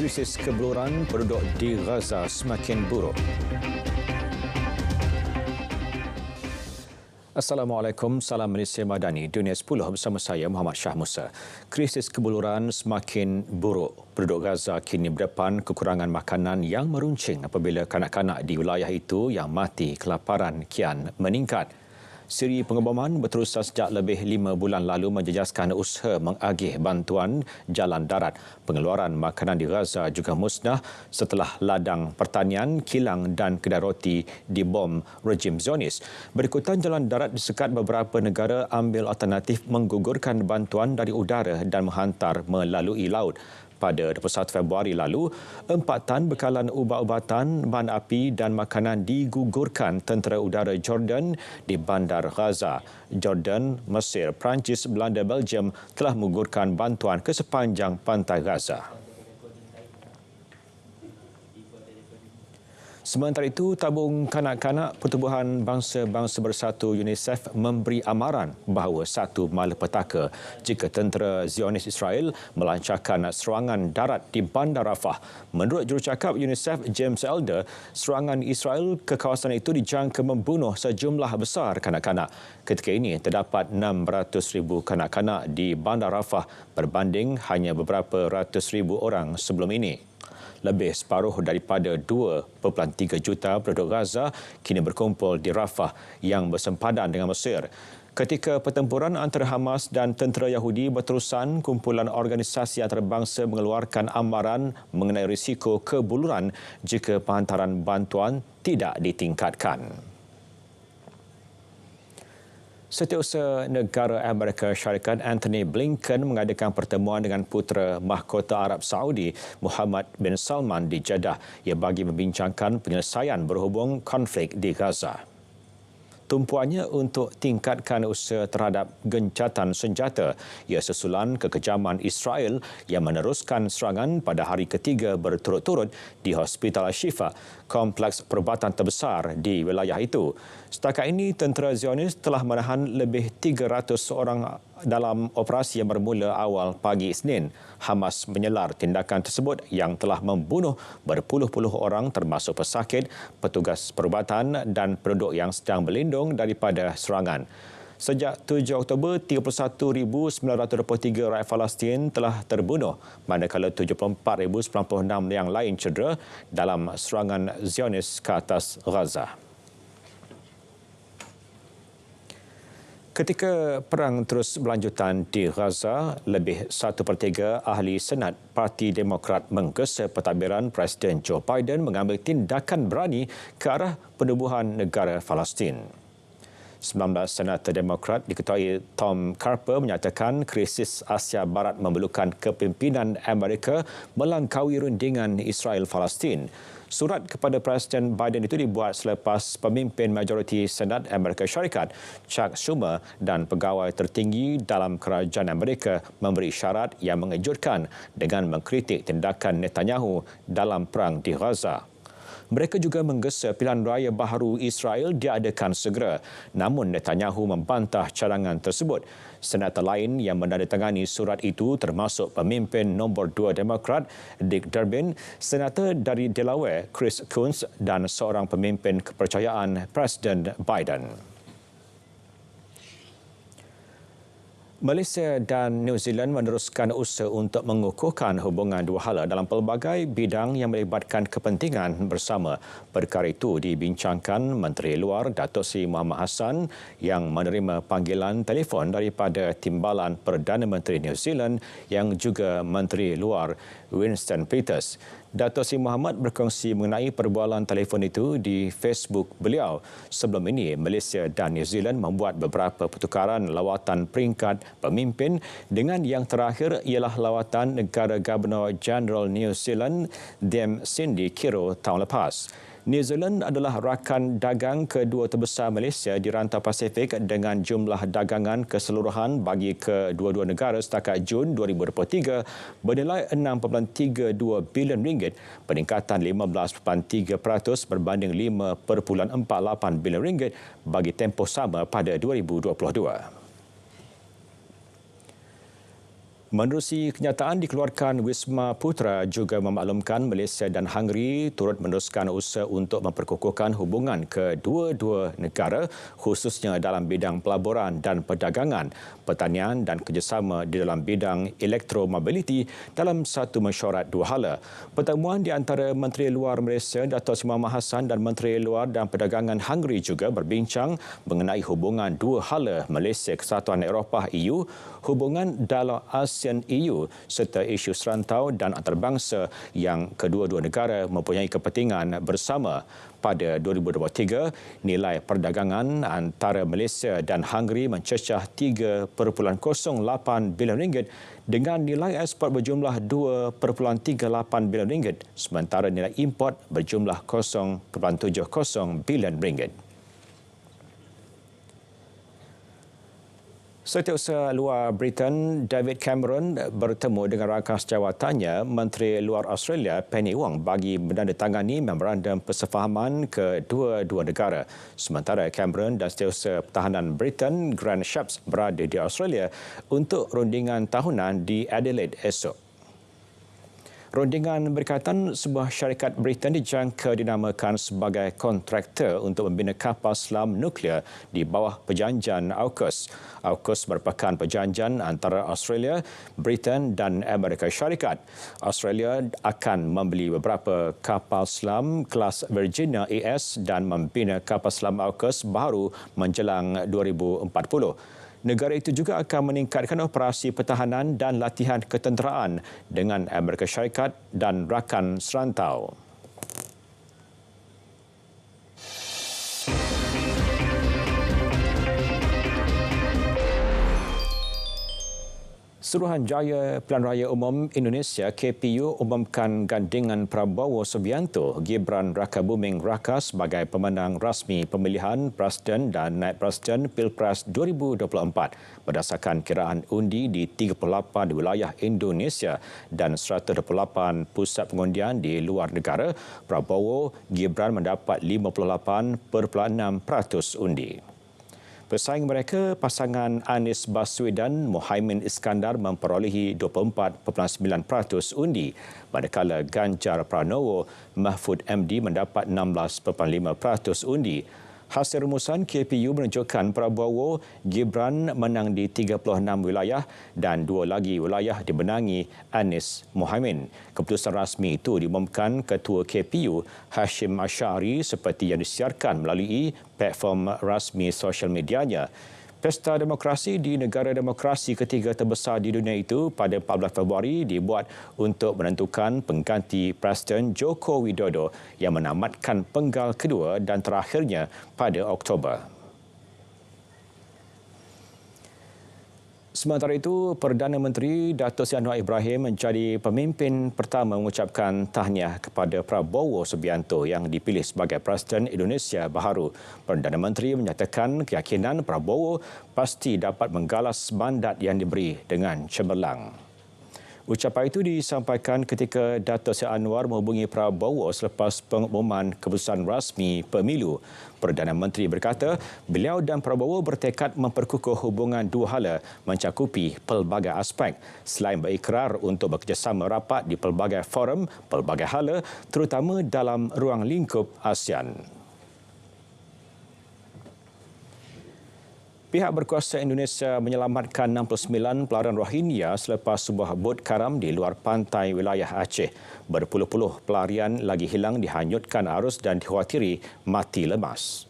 Krisis kebeluran penduduk di Gaza semakin buruk. Assalamualaikum, salam Malaysia Madani, Dunia 10 bersama saya Muhammad Shah Musa. Krisis kebeluran semakin buruk. Penduduk Gaza kini berdepan kekurangan makanan yang meruncing apabila kanak-kanak di wilayah itu yang mati kelaparan kian meningkat. Siri pengeboman berterusan sejak lebih 5 bulan lalu menjejaskan usaha mengagih bantuan jalan darat. Pengeluaran makanan di Gaza juga musnah setelah ladang pertanian, kilang dan kedai roti dibom rejim Zionis. Berikutan jalan darat disekat, beberapa negara ambil alternatif menggugurkan bantuan dari udara dan menghantar melalui laut. Pada 21 Februari lalu, 4 tan bekalan ubat-ubatan, bahan api dan makanan digugurkan tentera udara Jordan di bandar Gaza. Jordan, Mesir, Perancis, Belanda, Belgium telah menggugurkan bantuan ke sepanjang pantai Gaza. Sementara itu, tabung kanak-kanak Pertubuhan Bangsa-Bangsa Bersatu UNICEF memberi amaran bahawa satu malapetaka jika tentera Zionis Israel melancarkan serangan darat di Bandar Rafah. Menurut jurucakap UNICEF James Elder, serangan Israel ke kawasan itu dijangka membunuh sejumlah besar kanak-kanak. Ketika ini, terdapat 600,000 kanak-kanak di Bandar Rafah berbanding hanya beberapa ratus ribu orang sebelum ini. Lebih separuh daripada 2.3 juta penduduk Gaza kini berkumpul di Rafah yang bersempadan dengan Mesir. Ketika pertempuran antara Hamas dan tentera Yahudi berterusan, kumpulan organisasi antarabangsa mengeluarkan amaran mengenai risiko kebuluran jika penghantaran bantuan tidak ditingkatkan. Setiausaha Negara Amerika Syarikat Anthony Blinken mengadakan pertemuan dengan Putera Mahkota Arab Saudi Muhammad bin Salman di Jeddah. Ia bagi membincangkan penyelesaian berhubung konflik di Gaza. Tumpuannya untuk tingkatkan usaha terhadap gencatan senjata. Ia susulan kekejaman Israel yang meneruskan serangan pada hari ketiga berturut-turut di Hospital Al-Shifa, kompleks perubatan terbesar di wilayah itu. Setakat ini, tentera Zionis telah menahan lebih 300 orang dalam operasi yang bermula awal pagi Isnin. Hamas menyelar tindakan tersebut yang telah membunuh berpuluh-puluh orang termasuk pesakit, petugas perubatan dan penduduk yang sedang berlindung daripada serangan. Sejak 7 Oktober, 31,923 rakyat Palestin telah terbunuh, manakala 74,096 yang lain cedera dalam serangan Zionis ke atas Gaza. Ketika perang terus berlanjutan di Gaza, lebih 1/3 ahli Senat Parti Demokrat menggesa pentadbiran Presiden Joe Biden mengambil tindakan berani ke arah penubuhan negara Palestin. 19 Senator Demokrat diketuai Tom Carper menyatakan krisis Asia Barat memerlukan kepimpinan Amerika melangkaui rundingan Israel-Palestin. Surat kepada Presiden Biden itu dibuat selepas pemimpin majoriti Senat Amerika Syarikat, Chuck Schumer dan pegawai tertinggi dalam kerajaan Amerika memberi isyarat yang mengejutkan dengan mengkritik tindakan Netanyahu dalam perang di Gaza. Mereka juga menggesa pilihan raya baharu Israel diadakan segera. Namun Netanyahu membantah cadangan tersebut. Senator lain yang menandatangani surat itu termasuk pemimpin nombor 2 Demokrat Dick Durbin, Senator dari Delaware Chris Coons dan seorang pemimpin kepercayaan Presiden Biden. Malaysia dan New Zealand meneruskan usaha untuk mengukuhkan hubungan dua hala dalam pelbagai bidang yang melibatkan kepentingan bersama. Perkara itu dibincangkan Menteri Luar Datuk Seri Mohamad Hassan yang menerima panggilan telefon daripada Timbalan Perdana Menteri New Zealand yang juga Menteri Luar Winston Peters. Datuk Seri Mohamad berkongsi mengenai perbualan telefon itu di Facebook beliau. Sebelum ini, Malaysia dan New Zealand membuat beberapa pertukaran lawatan peringkat pemimpin dengan yang terakhir ialah lawatan Negara Gubernur Jeneral New Zealand, Dame Cindy Kiro tahun lepas. New Zealand adalah rakan dagang kedua terbesar Malaysia di rantau Pasifik dengan jumlah dagangan keseluruhan bagi kedua-dua negara setakat Jun 2023 bernilai RM6.32 bilion, peningkatan 15.3% berbanding RM5.48 bilion bagi tempoh sama pada 2022. Menerusi kenyataan dikeluarkan Wisma Putra juga memaklumkan Malaysia dan Hungary turut meneruskan usaha untuk memperkukuhkan hubungan kedua-dua negara khususnya dalam bidang pelaburan dan perdagangan, pertanian dan kerjasama di dalam bidang elektromobiliti dalam satu mesyuarat dua hala. Pertemuan di antara Menteri Luar Malaysia Dato' Seri Muhammad Hassan dan Menteri Luar dan Perdagangan Hungary juga berbincang mengenai hubungan dua hala Malaysia Kesatuan Eropah EU, hubungan dialog ASEAN-EU serta isu serantau dan antarabangsa yang kedua-dua negara mempunyai kepentingan bersama. Pada 2023, nilai perdagangan antara Malaysia dan Hungary mencecah 3.08 bilion ringgit dengan nilai ekspor berjumlah 2.38 bilion ringgit sementara nilai import berjumlah 0.70 bilion ringgit. Setiausaha Luar Britain David Cameron bertemu dengan rakan sejawatannya Menteri Luar Australia Penny Wong bagi menandatangani memorandum persefahaman kedua-dua negara. Sementara Cameron dan Setiausaha Pertahanan Britain Grant Shapps berada di Australia untuk rundingan tahunan di Adelaide esok. Rundingan berkaitan sebuah syarikat Britain dijangka dinamakan sebagai kontraktor untuk membina kapal selam nuklear di bawah perjanjian AUKUS. AUKUS merupakan perjanjian antara Australia, Britain dan Amerika Syarikat. Australia akan membeli beberapa kapal selam kelas Virginia AS dan membina kapal selam AUKUS baru menjelang 2040. Negara itu juga akan meningkatkan operasi pertahanan dan latihan ketenteraan dengan Amerika Syarikat dan rakan serantau. Suruhanjaya Pilihan Raya Umum Indonesia KPU umumkan gandingan Prabowo Subianto Gibran Rakabuming Raka sebagai pemenang rasmi pemilihan Presiden dan Naib Presiden Pilpres 2024 berdasarkan kiraan undi di 38 wilayah Indonesia dan 128 pusat pengundian di luar negara. Prabowo Gibran mendapat 58.6% undi. Pesaing mereka, pasangan Anies Baswedan Mohaimin Iskandar memperolehi 24.9% undi, manakala Ganjar Pranowo Mahfud MD mendapat 16.5% undi. Hasil rumusan KPU menunjukkan Prabowo Gibran menang di 36 wilayah dan 2 lagi wilayah dimenangi Anies Mohaimin. Keputusan rasmi itu diumumkan Ketua KPU Hashim Ash'ari seperti yang disiarkan melalui platform rasmi sosial medianya. Pesta demokrasi di negara demokrasi ketiga terbesar di dunia itu pada 14 Februari dibuat untuk menentukan pengganti Presiden Joko Widodo yang menamatkan penggal kedua dan terakhirnya pada Oktober. Sementara itu, Perdana Menteri Datuk Seri Anwar Ibrahim menjadi pemimpin pertama mengucapkan tahniah kepada Prabowo Subianto yang dipilih sebagai Presiden Indonesia baharu. Perdana Menteri menyatakan keyakinan Prabowo pasti dapat menggalas mandat yang diberi dengan cemerlang. Ucapan itu disampaikan ketika Datuk Seri Anwar menghubungi Prabowo selepas pengumuman keputusan rasmi pemilu. Perdana Menteri berkata, beliau dan Prabowo bertekad memperkukuh hubungan dua hala mencakupi pelbagai aspek selain berikrar untuk bekerjasama rapat di pelbagai forum, pelbagai hala terutama dalam ruang lingkup ASEAN. Pihak berkuasa Indonesia menyelamatkan 69 pelaran Rohingya selepas sebuah bot karam di luar pantai wilayah Aceh. Berpuluh-puluh pelarian lagi hilang dihanyutkan arus dan dikhawatiri mati lemas.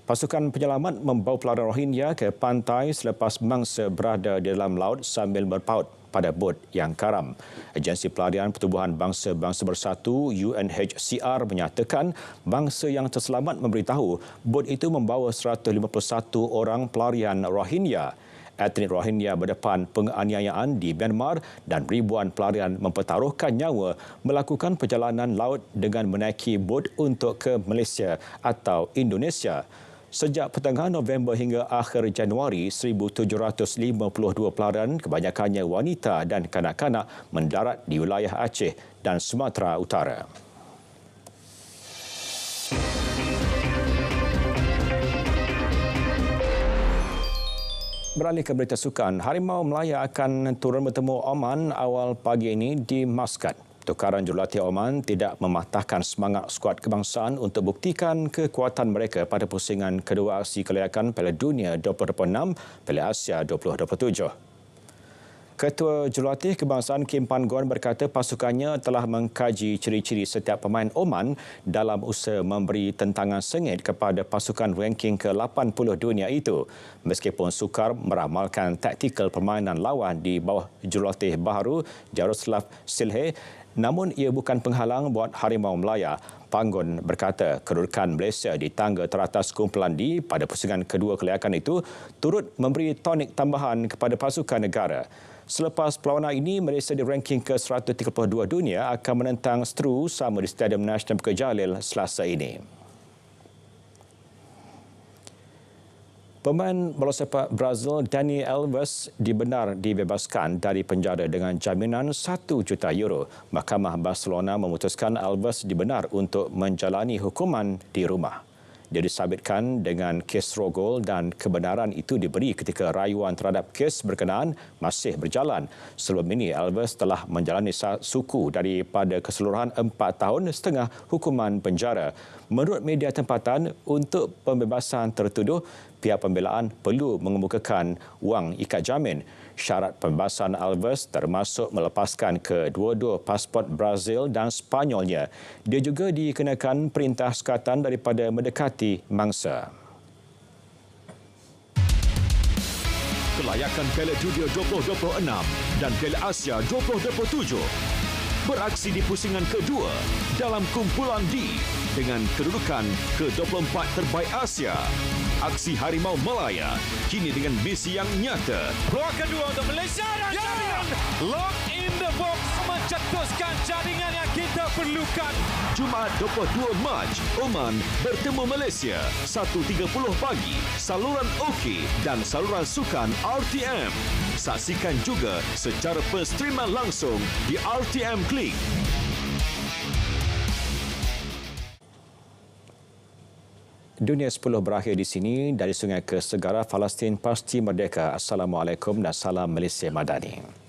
Pasukan penyelamat membawa pelaran Rohingya ke pantai selepas mangsa berada di dalam laut sambil berpaut pada bot yang karam. Agensi Pelarian Pertubuhan Bangsa-Bangsa Bersatu UNHCR menyatakan bangsa yang terselamat memberitahu bot itu membawa 151 orang pelarian Rohingya. Etnik Rohingya berdepan penganiayaan di Myanmar dan ribuan pelarian mempertaruhkan nyawa melakukan perjalanan laut dengan menaiki bot untuk ke Malaysia atau Indonesia. Sejak pertengahan November hingga akhir Januari, 1,752 pelarian, kebanyakannya wanita dan kanak-kanak, mendarat di wilayah Aceh dan Sumatera Utara. Beralih ke berita sukan, Harimau Melaya akan turun bertemu Oman awal pagi ini di Muscat. Tukaran jurulatih Oman tidak mematahkan semangat skuad kebangsaan untuk buktikan kekuatan mereka pada pusingan kedua aksi kelayakan Piala Dunia 2026, Piala Asia 2027. Ketua Jurulatih Kebangsaan Kim Pan-gon berkata pasukannya telah mengkaji ciri-ciri setiap pemain Oman dalam usaha memberi tentangan sengit kepada pasukan ranking ke-80 dunia itu. Meskipun sukar meramalkan taktikal permainan lawan di bawah jurulatih baharu Jaroslav Silhe, namun ia bukan penghalang buat Harimau Melaya. Pan-gon berkata kedudukan Malaysia di tangga teratas kumpulan D pada pusingan kedua kelayakan itu turut memberi tonik tambahan kepada pasukan negara. Selepas perlawanan ini, Malaysia di ranking ke-132 dunia akan menentang Stru sama di Stadium Nasional Bukit Jalil Selasa ini. Pemain bola sepak Brazil Dani Alves dibenar dibebaskan dari penjara dengan jaminan €1 juta. Mahkamah Barcelona memutuskan Alves dibenar untuk menjalani hukuman di rumah. Dia disabitkan dengan kes rogol dan kebenaran itu diberi ketika rayuan terhadap kes berkenaan masih berjalan. Sebelum ini, Alves telah menjalani suku daripada keseluruhan 4 tahun setengah hukuman penjara. Menurut media tempatan, untuk pembebasan tertuduh, pihak pembelaan perlu mengemukakan wang ikat jamin. Syarat pembebasan Alves termasuk melepaskan kedua-dua pasport Brazil dan Spanyolnya. Dia juga dikenakan perintah sekatan daripada mendekati mangsa. Kelayakan Piala Dunia 2026 dan Piala Asia 2027 beraksi di pusingan kedua dalam kumpulan D dengan kedudukan ke-24 terbaik Asia. Aksi Harimau Melaya kini dengan misi yang nyata. Peluang kedua untuk Malaysia dan jaringan lock in the box mencetuskan jaringan yang kita perlukan. Jumaat 22 Mac, Oman bertemu Malaysia 1.30 pagi, saluran OK dan saluran sukan RTM. Saksikan juga secara penstreaman langsung di RTM Klik. Dunia 10 berakhir di sini. Dari sungai ke segara, Palestin pasti merdeka. Assalamualaikum dan salam Malaysia Madani.